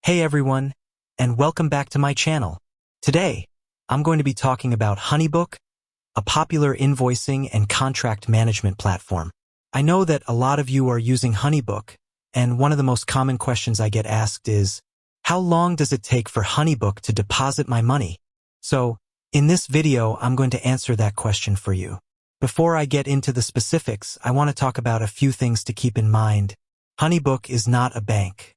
Hey everyone, and welcome back to my channel. Today, I'm going to be talking about HoneyBook, a popular invoicing and contract management platform. I know that a lot of you are using HoneyBook, and one of the most common questions I get asked is, how long does it take for HoneyBook to deposit my money? So, in this video, I'm going to answer that question for you. Before I get into the specifics, I want to talk about a few things to keep in mind. HoneyBook is not a bank.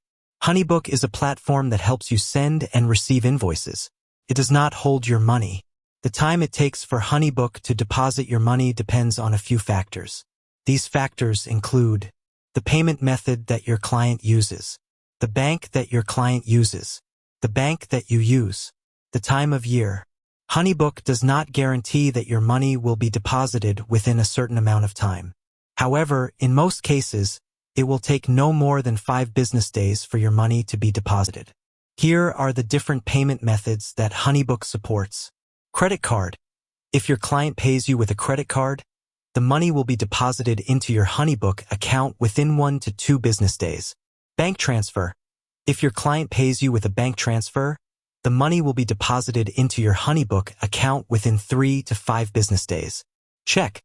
HoneyBook is a platform that helps you send and receive invoices. It does not hold your money. The time it takes for HoneyBook to deposit your money depends on a few factors. These factors include the payment method that your client uses, the bank that your client uses, the bank that you use, the time of year. HoneyBook does not guarantee that your money will be deposited within a certain amount of time. However, in most cases, it will take no more than 5 business days for your money to be deposited. Here are the different payment methods that HoneyBook supports. Credit card. If your client pays you with a credit card, the money will be deposited into your HoneyBook account within 1 to 2 business days. Bank transfer. If your client pays you with a bank transfer, the money will be deposited into your HoneyBook account within 3 to 5 business days. Check.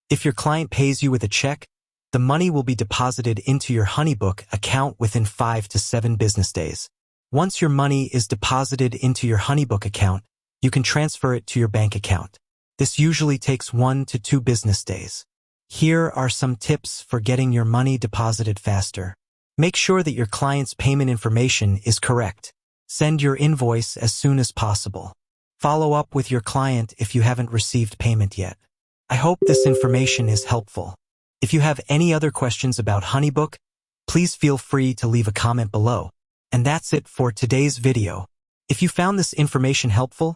If your client pays you with a check, the money will be deposited into your HoneyBook account within 5 to 7 business days. Once your money is deposited into your HoneyBook account, you can transfer it to your bank account. This usually takes 1 to 2 business days. Here are some tips for getting your money deposited faster. Make sure that your client's payment information is correct. Send your invoice as soon as possible. Follow up with your client if you haven't received payment yet. I hope this information is helpful. If you have any other questions about HoneyBook, please feel free to leave a comment below. And that's it for today's video. If you found this information helpful,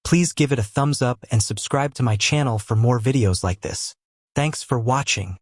please give it a thumbs up and subscribe to my channel for more videos like this. Thanks for watching.